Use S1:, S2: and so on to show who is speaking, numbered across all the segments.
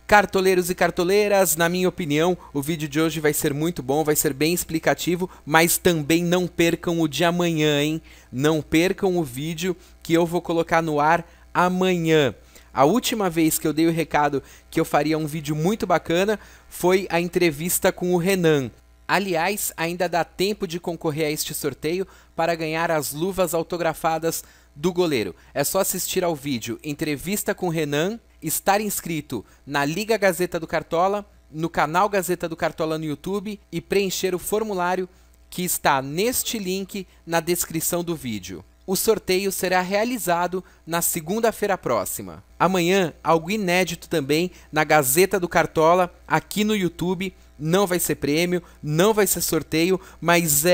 S1: Cartoleiros e cartoleiras, na minha opinião, o vídeo de hoje vai ser muito bom, vai ser bem explicativo, mas também não percam o de amanhã, hein? Não percam o vídeo que eu vou colocar no ar amanhã. A última vez que eu dei o recado que eu faria um vídeo muito bacana foi a entrevista com o Renan. Aliás, ainda dá tempo de concorrer a este sorteio para ganhar as luvas autografadas do goleiro. É só assistir ao vídeo Entrevista com o Renan, estar inscrito na Liga Gazeta do Cartola, no canal Gazeta do Cartola no YouTube e preencher o formulário que está neste link na descrição do vídeo. O sorteio será realizado na segunda-feira próxima. Amanhã, algo inédito também na Gazeta do Cartola, aqui no YouTube. Não vai ser prêmio, não vai ser sorteio, mas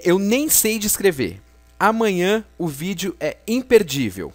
S1: eu nem sei descrever. Amanhã o vídeo é imperdível.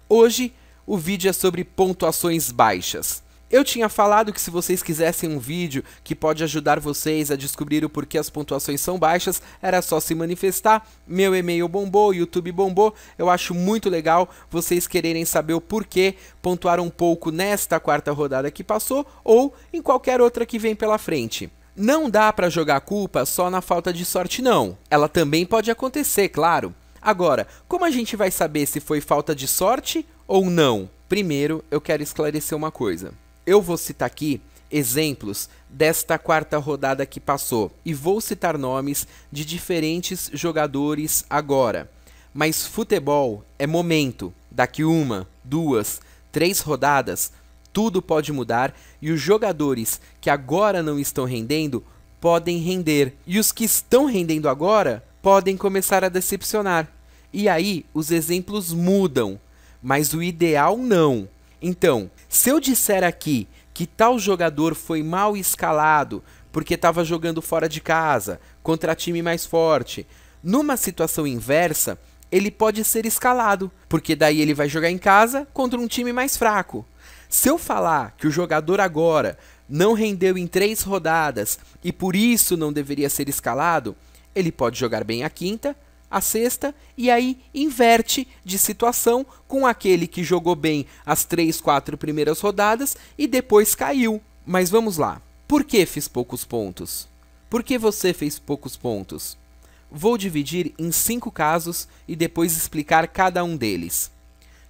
S1: Hoje o vídeo é sobre pontuações baixas. Eu tinha falado que se vocês quisessem um vídeo que pode ajudar vocês a descobrir o porquê as pontuações são baixas, era só se manifestar. Meu e-mail bombou, o YouTube bombou. Eu acho muito legal vocês quererem saber o porquê pontuar um pouco nesta quarta rodada que passou ou em qualquer outra que vem pela frente. Não dá para jogar a culpa só na falta de sorte, não. Ela também pode acontecer, claro. Agora, como a gente vai saber se foi falta de sorte ou não? Primeiro, eu quero esclarecer uma coisa. Eu vou citar aqui exemplos desta quarta rodada que passou e vou citar nomes de diferentes jogadores agora. Mas futebol é momento. Daqui 1, 2, 3 rodadas, tudo pode mudar e os jogadores que agora não estão rendendo podem render. E os que estão rendendo agora podem começar a decepcionar. E aí os exemplos mudam, mas o ideal não. Então, se eu disser aqui que tal jogador foi mal escalado porque estava jogando fora de casa, contra time mais forte, numa situação inversa, ele pode ser escalado, porque daí ele vai jogar em casa contra um time mais fraco. Se eu falar que o jogador agora não rendeu em 3 rodadas e por isso não deveria ser escalado, ele pode jogar bem a quinta, a sexta e aí inverte de situação com aquele que jogou bem as 3, 4 primeiras rodadas e depois caiu. Mas vamos lá. Por que fiz poucos pontos? Por que você fez poucos pontos? Vou dividir em 5 casos e depois explicar cada um deles.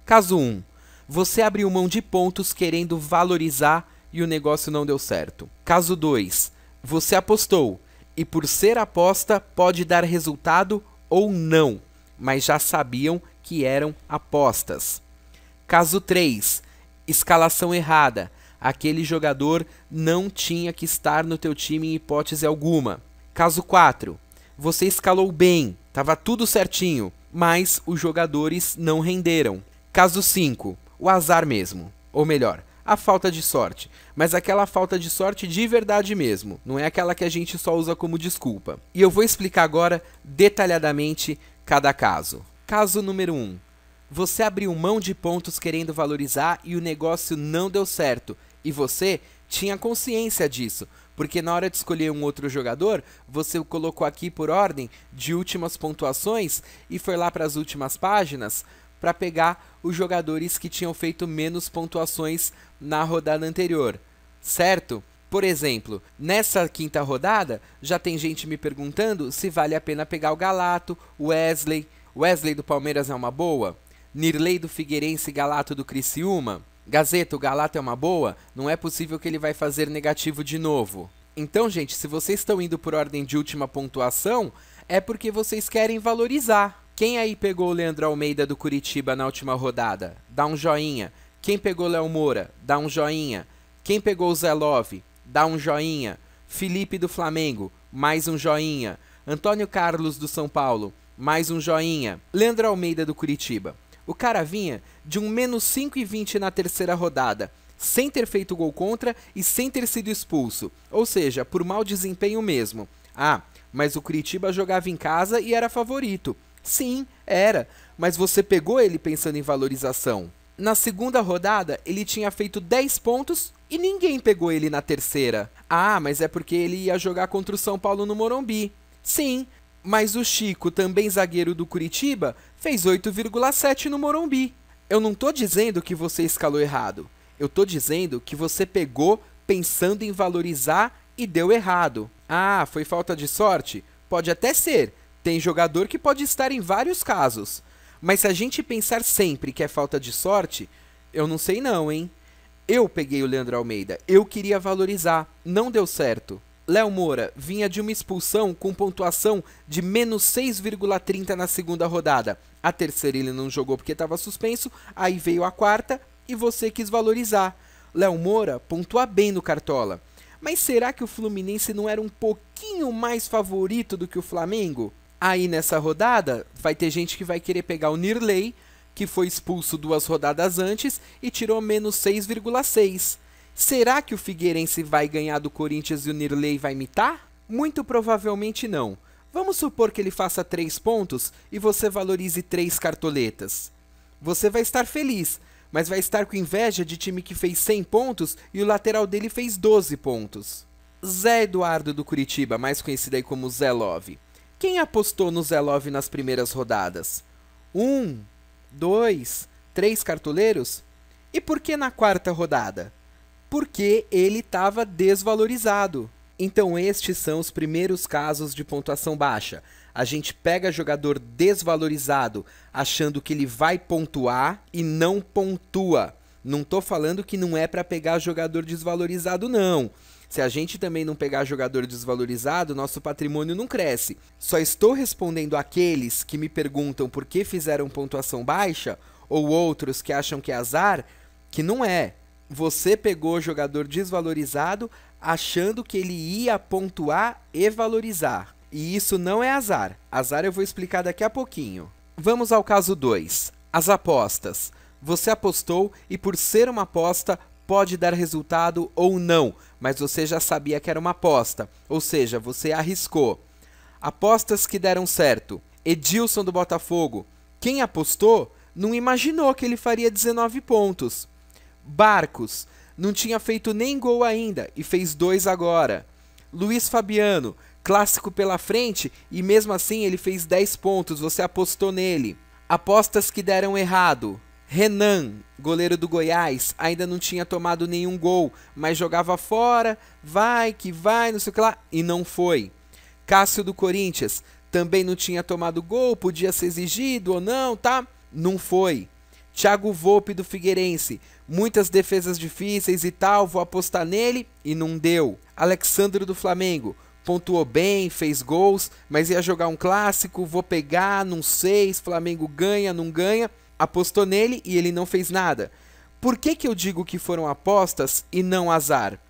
S1: Caso 1. Você abriu mão de pontos querendo valorizar e o negócio não deu certo. Caso 2. Você apostou e por ser aposta pode dar resultado ou não, mas já sabiam que eram apostas. Caso 3. Escalação errada. Aquele jogador não tinha que estar no teu time em hipótese alguma. Caso 4. Você escalou bem, estava tudo certinho, mas os jogadores não renderam. Caso 5. O azar mesmo. Ou melhor, a falta de sorte. Mas aquela falta de sorte de verdade mesmo. Não é aquela que a gente só usa como desculpa. E eu vou explicar agora detalhadamente cada caso. Caso número 1. Você abriu mão de pontos querendo valorizar e o negócio não deu certo. E você tinha consciência disso. Porque na hora de escolher um outro jogador, você o colocou aqui por ordem de últimas pontuações e foi lá para as últimas páginas para pegar os jogadores que tinham feito menos pontuações na rodada anterior, certo? Por exemplo, nessa quinta rodada, já tem gente me perguntando se vale a pena pegar o Galato, o Wesley. Wesley do Palmeiras é uma boa? Nirley do Figueirense e Galato do Criciúma? Gazeta, o Galato é uma boa? Não é possível que ele vai fazer negativo de novo. Então, gente, se vocês estão indo por ordem de última pontuação, é porque vocês querem valorizar. Quem aí pegou o Leandro Almeida do Curitiba na última rodada? Dá um joinha. Quem pegou Léo Moura? Dá um joinha. Quem pegou o Zé Love? Dá um joinha. Felipe do Flamengo? Mais um joinha. Antônio Carlos do São Paulo? Mais um joinha. Leandro Almeida do Curitiba. O cara vinha de um menos 5,20 na terceira rodada, sem ter feito gol contra e sem ter sido expulso. Ou seja, por mau desempenho mesmo. Ah, mas o Curitiba jogava em casa e era favorito. Sim, era, mas você pegou ele pensando em valorização. Na segunda rodada, ele tinha feito 10 pontos e ninguém pegou ele na terceira. Ah, mas é porque ele ia jogar contra o São Paulo no Morumbi. Sim, mas o Chico, também zagueiro do Curitiba, fez 8,7 no Morumbi. Eu não estou dizendo que você escalou errado. Eu estou dizendo que você pegou pensando em valorizar e deu errado. Ah, foi falta de sorte? Pode até ser. Tem jogador que pode estar em vários casos. Mas se a gente pensar sempre que é falta de sorte, eu não sei não, hein? Eu peguei o Leandro Almeida. Eu queria valorizar. Não deu certo. Léo Moura vinha de uma expulsão com pontuação de menos 6,30 na segunda rodada. A terceira ele não jogou porque estava suspenso, aí veio a quarta e você quis valorizar. Léo Moura pontua bem no Cartola. Mas será que o Fluminense não era um pouquinho mais favorito do que o Flamengo? Aí nessa rodada vai ter gente que vai querer pegar o Nirley, que foi expulso 2 rodadas antes e tirou menos 6,6. Será que o Figueirense vai ganhar do Corinthians e o Nirley vai mitar? Muito provavelmente não. Vamos supor que ele faça 3 pontos e você valorize 3 cartoletas. Você vai estar feliz, mas vai estar com inveja de time que fez 100 pontos e o lateral dele fez 12 pontos. Zé Eduardo do Curitiba, mais conhecido aí como Zé Love. Quem apostou no Zé Love nas primeiras rodadas? 1, 2, 3 cartoleiros? E por que na quarta rodada? Porque ele estava desvalorizado. Então estes são os primeiros casos de pontuação baixa. A gente pega jogador desvalorizado achando que ele vai pontuar e não pontua. Não estou falando que não é para pegar jogador desvalorizado, não. Se a gente também não pegar jogador desvalorizado, nosso patrimônio não cresce. Só estou respondendo àqueles que me perguntam por que fizeram pontuação baixa ou outros que acham que é azar, que não é. Você pegou jogador desvalorizado achando que ele ia pontuar e valorizar. E isso não é azar. Azar eu vou explicar daqui a pouquinho. Vamos ao caso 2. As apostas. Você apostou e por ser uma aposta pode dar resultado ou não, mas você já sabia que era uma aposta, ou seja, você arriscou. Apostas que deram certo. Edilson do Botafogo. Quem apostou não imaginou que ele faria 19 pontos. Barcos, não tinha feito nem gol ainda e fez 2 agora. Luiz Fabiano, clássico pela frente e mesmo assim ele fez 10 pontos, você apostou nele. Apostas que deram errado. Renan, goleiro do Goiás, ainda não tinha tomado nenhum gol, mas jogava fora, vai que vai, não sei o que lá, e não foi. Cássio do Corinthians, também não tinha tomado gol, podia ser exigido ou não, tá? Não foi. Thiago Volpe do Figueirense, muitas defesas difíceis e tal, vou apostar nele e não deu. Alexandro do Flamengo, pontuou bem, fez gols, mas ia jogar um clássico, vou pegar, não sei, Flamengo ganha, não ganha, apostou nele e ele não fez nada. Por que eu digo que foram apostas e não azar?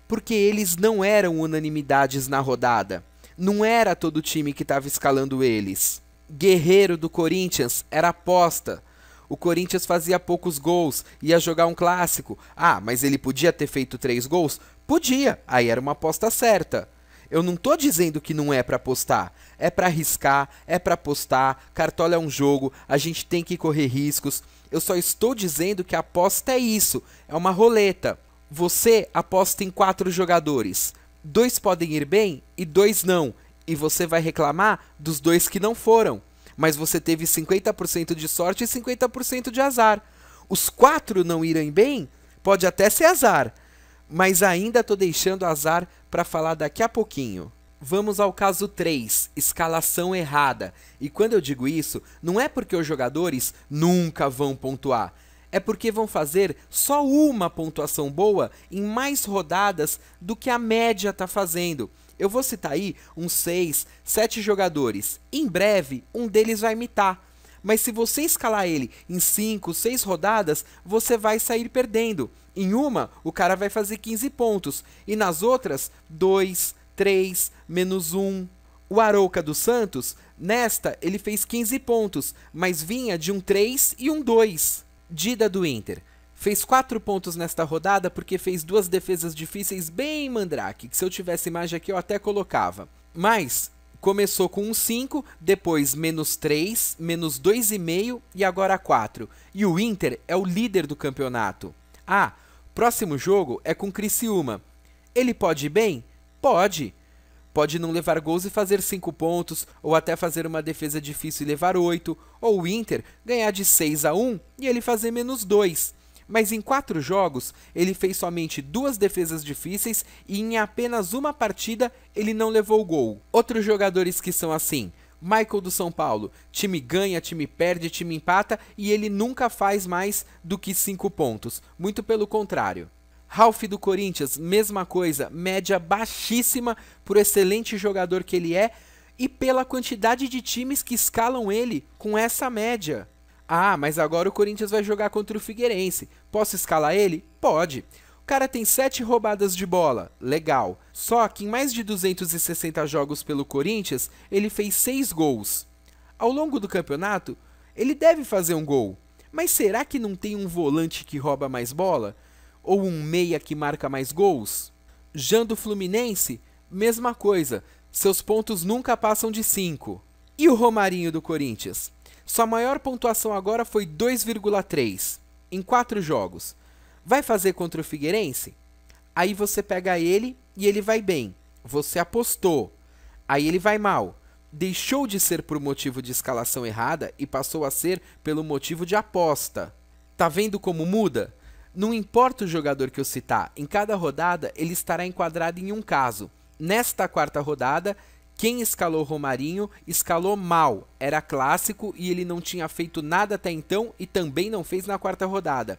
S1: Porque eles não eram unanimidades na rodada. Não era todo o time que estava escalando eles. Guerreiro do Corinthians era aposta. O Corinthians fazia poucos gols, ia jogar um clássico. Ah, mas ele podia ter feito 3 gols? Podia, aí era uma aposta certa. Eu não tô dizendo que não é para apostar. É para arriscar, é para apostar. Cartola é um jogo, a gente tem que correr riscos. Eu só estou dizendo que a aposta é isso, é uma roleta. Você aposta em 4 jogadores. 2 podem ir bem e 2 não. E você vai reclamar dos 2 que não foram. Mas você teve 50% de sorte e 50% de azar. Os 4 não irem bem, pode até ser azar. Mas ainda estou deixando azar para falar daqui a pouquinho. Vamos ao caso 3, escalação errada. E quando eu digo isso, não é porque os jogadores nunca vão pontuar. É porque vão fazer só uma pontuação boa em mais rodadas do que a média está fazendo. Eu vou citar aí uns 6, 7 jogadores. Em breve, um deles vai imitar. Mas se você escalar ele em 5, 6 rodadas, você vai sair perdendo. Em uma, o cara vai fazer 15 pontos. E nas outras, 2, 3, menos 1. O Arouca dos Santos, nesta, ele fez 15 pontos, mas vinha de um 3 e um 2. Dida do Inter. Fez 4 pontos nesta rodada porque fez 2 defesas difíceis bem mandrake, que se eu tivesse imagem aqui eu até colocava. Mas começou com um 5, depois menos 3, menos 2,5 e agora 4. E o Inter é o líder do campeonato. Próximo jogo é com Criciúma. Ele pode ir bem? Pode. Pode não levar gols e fazer 5 pontos, ou até fazer uma defesa difícil e levar 8, ou o Inter ganhar de 6-1 e ele fazer -2. Mas em 4 jogos, ele fez somente 2 defesas difíceis e em apenas uma partida ele não levou gol. Outros jogadores que são assim: Michael do São Paulo, time ganha, time perde, time empata e ele nunca faz mais do que 5 pontos, muito pelo contrário. Ralf do Corinthians, mesma coisa, média baixíssima por excelente jogador que ele é e pela quantidade de times que escalam ele com essa média. Ah, mas agora o Corinthians vai jogar contra o Figueirense. Posso escalar ele? Pode. O cara tem 7 roubadas de bola. Legal. Só que em mais de 260 jogos pelo Corinthians, ele fez 6 gols. Ao longo do campeonato, ele deve fazer um gol. Mas será que não tem um volante que rouba mais bola? Ou um meia que marca mais gols? Jean do Fluminense? Mesma coisa. Seus pontos nunca passam de 5. E o Romarinho do Corinthians? Sua maior pontuação agora foi 2,3 em 4 jogos. Vai fazer contra o Figueirense? Aí você pega ele e ele vai bem. Você apostou. Aí ele vai mal. Deixou de ser por motivo de escalação errada e passou a ser pelo motivo de aposta. Tá vendo como muda? Não importa o jogador que eu citar, em cada rodada ele estará enquadrado em um caso. Nesta 4ª rodada, quem escalou Romarinho escalou mal, era clássico e ele não tinha feito nada até então e também não fez na 4ª rodada.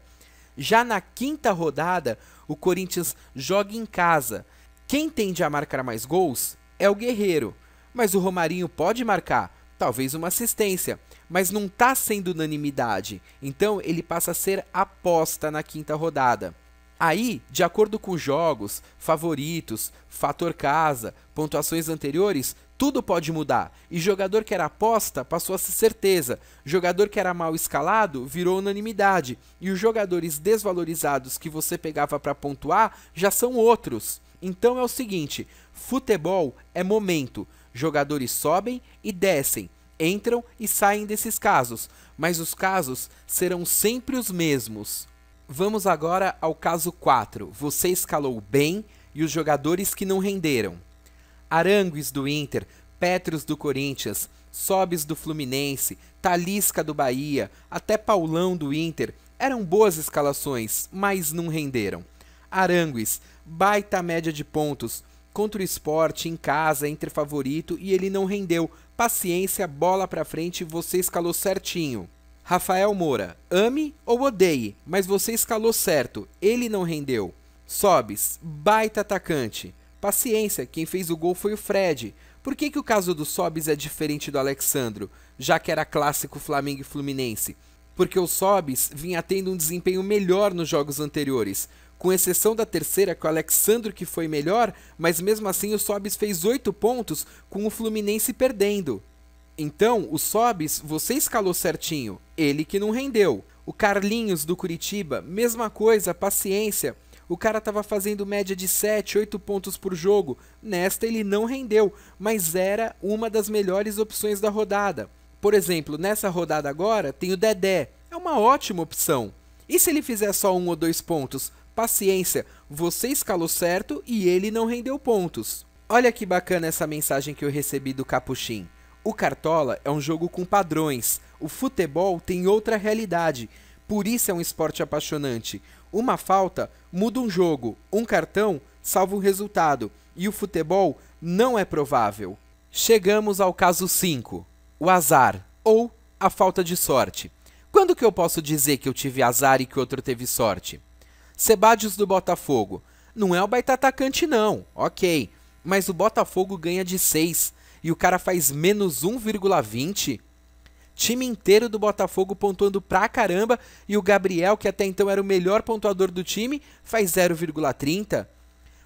S1: Já na 5ª rodada, o Corinthians joga em casa. Quem tende a marcar mais gols é o Guerreiro, mas o Romarinho pode marcar, talvez uma assistência, mas não está sendo unanimidade, então ele passa a ser aposta na 5ª rodada. Aí, de acordo com jogos, favoritos, fator casa, pontuações anteriores, tudo pode mudar. E jogador que era aposta passou a ser certeza. Jogador que era mal escalado virou unanimidade. E os jogadores desvalorizados que você pegava para pontuar já são outros. Então é o seguinte, futebol é momento. Jogadores sobem e descem, entram e saem desses casos. Mas os casos serão sempre os mesmos. Vamos agora ao caso 4. Você escalou bem e os jogadores que não renderam. Arangues do Inter, Petros do Corinthians, Sobis do Fluminense, Talisca do Bahia, até Paulão do Inter. Eram boas escalações, mas não renderam. Arangues, baita média de pontos. Contra o Sport, em casa, entre favorito e ele não rendeu. Paciência, bola pra frente, você escalou certinho. Rafael Moura, ame ou odeie, mas você escalou certo, ele não rendeu. Sobis, baita atacante. Paciência, quem fez o gol foi o Fred. Por que o caso do Sobis é diferente do Alexandro, já que era clássico Flamengo e Fluminense? Porque o Sobis vinha tendo um desempenho melhor nos jogos anteriores, com exceção da terceira, que o Alexandro que foi melhor, mas mesmo assim o Sobis fez 8 pontos com o Fluminense perdendo. Então, o Sobis, você escalou certinho, ele que não rendeu. O Carlinhos do Curitiba, mesma coisa, paciência. O cara estava fazendo média de 7, 8 pontos por jogo. Nesta ele não rendeu, mas era uma das melhores opções da rodada. Por exemplo, nessa rodada agora tem o Dedé. É uma ótima opção. E se ele fizer só 1 ou 2 pontos? Paciência, você escalou certo e ele não rendeu pontos. Olha que bacana essa mensagem que eu recebi do Capuchin. O Cartola é um jogo com padrões. O futebol tem outra realidade. Por isso é um esporte apaixonante. Uma falta muda um jogo, um cartão salva um resultado. E o futebol não é provável. Chegamos ao caso 5. O azar, ou a falta de sorte. Quando que eu posso dizer que eu tive azar e que o outro teve sorte? Sebadios do Botafogo. Não é o baita atacante não, ok. Mas o Botafogo ganha de 6 e o cara faz menos 1,20. Time inteiro do Botafogo pontuando pra caramba e o Gabriel, que até então era o melhor pontuador do time, faz 0,30.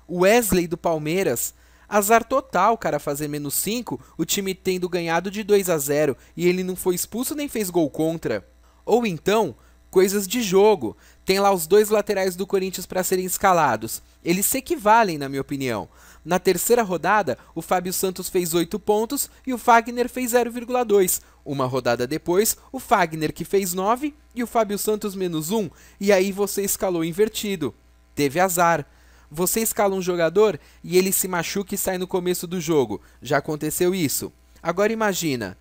S1: O Wesley do Palmeiras. Azar total, cara, fazer menos 5, o time tendo ganhado de 2-0 e ele não foi expulso nem fez gol contra. Ou então, coisas de jogo. Tem lá os 2 laterais do Corinthians para serem escalados. Eles se equivalem, na minha opinião. Na terceira rodada, o Fábio Santos fez 8 pontos e o Fagner fez 0,2. Uma rodada depois, o Fagner que fez 9 e o Fábio Santos menos 1. E aí você escalou invertido. Teve azar. Você escala um jogador e ele se machuca e sai no começo do jogo. Já aconteceu isso. Agora imagina,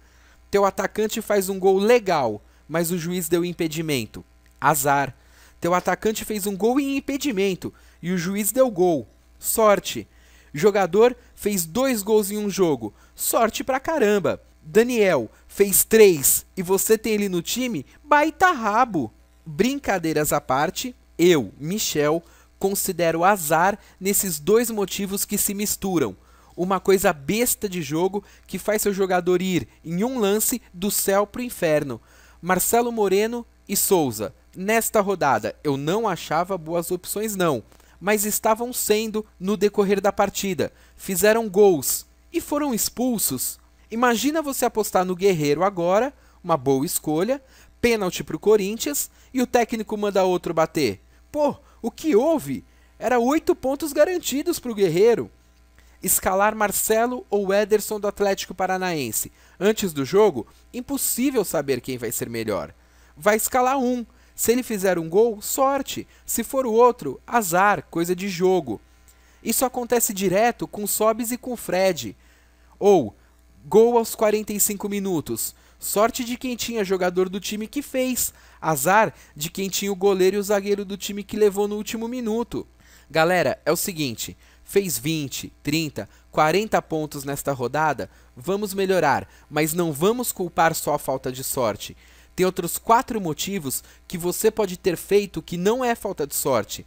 S1: teu atacante faz um gol legal, mas o juiz deu impedimento. Azar. Teu atacante fez um gol em impedimento e o juiz deu gol. Sorte. Jogador fez 2 gols em um jogo. Sorte pra caramba. Daniel fez 3 e você tem ele no time? Baita rabo. Brincadeiras à parte, eu, Michel, considero azar nesses 2 motivos que se misturam. Uma coisa besta de jogo que faz seu jogador ir, em um lance, do céu pro inferno. Marcelo Moreno e Souza. Nesta rodada, eu não achava boas opções não, mas estavam sendo no decorrer da partida. Fizeram gols e foram expulsos. Imagina você apostar no Guerreiro agora, uma boa escolha, pênalti pro Corinthians e o técnico manda outro bater. Pô, o que houve? Era 8 pontos garantidos pro Guerreiro. Escalar Marcelo ou Ederson do Atlético Paranaense. Antes do jogo, impossível saber quem vai ser melhor. Vai escalar um. Se ele fizer um gol, sorte. Se for o outro, azar, coisa de jogo. Isso acontece direto com Sobis e com Fred. Ou, gol aos 45 minutos. Sorte de quem tinha jogador do time que fez. Azar de quem tinha o goleiro e o zagueiro do time que levou no último minuto. Galera, é o seguinte, fez 20, 30, 40 pontos nesta rodada, vamos melhorar, mas não vamos culpar só a falta de sorte. Tem outros 4 motivos que você pode ter feito que não é falta de sorte.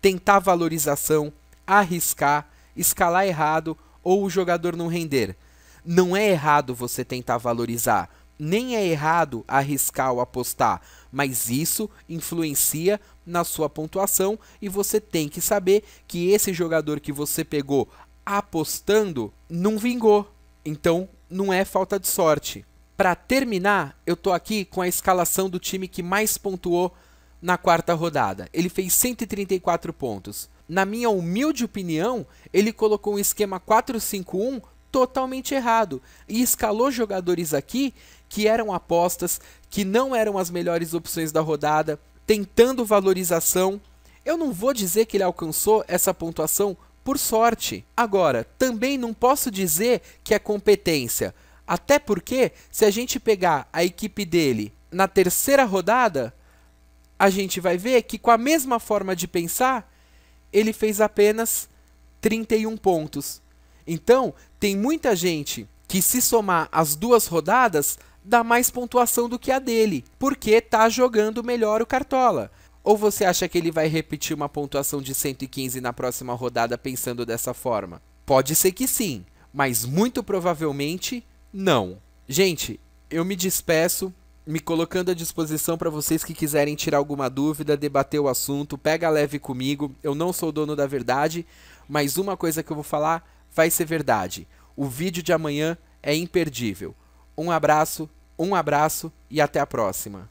S1: Tentar valorização, arriscar, escalar errado ou o jogador não render. Não é errado você tentar valorizar, nem é errado arriscar ou apostar, mas isso influencia na sua pontuação e você tem que saber que esse jogador que você pegou apostando não vingou. Então, não é falta de sorte. Para terminar, eu tô aqui com a escalação do time que mais pontuou na 4ª rodada. Ele fez 134 pontos. Na minha humilde opinião, ele colocou um esquema 4-5-1 totalmente errado e escalou jogadores aqui que eram apostas, que não eram as melhores opções da rodada, tentando valorização. Eu não vou dizer que ele alcançou essa pontuação por sorte. Agora, também não posso dizer que é competência. Até porque, se a gente pegar a equipe dele na 3ª rodada, a gente vai ver que com a mesma forma de pensar, ele fez apenas 31 pontos. Então, tem muita gente que se somar as 2 rodadas, dá mais pontuação do que a dele, porque tá jogando melhor o Cartola. Ou você acha que ele vai repetir uma pontuação de 115 na próxima rodada pensando dessa forma? Pode ser que sim, mas muito provavelmente não. Gente, eu me despeço, me colocando à disposição para vocês que quiserem tirar alguma dúvida, debater o assunto, pega leve comigo. Eu não sou o dono da verdade, mas uma coisa que eu vou falar vai ser verdade. O vídeo de amanhã é imperdível. Um abraço e até a próxima.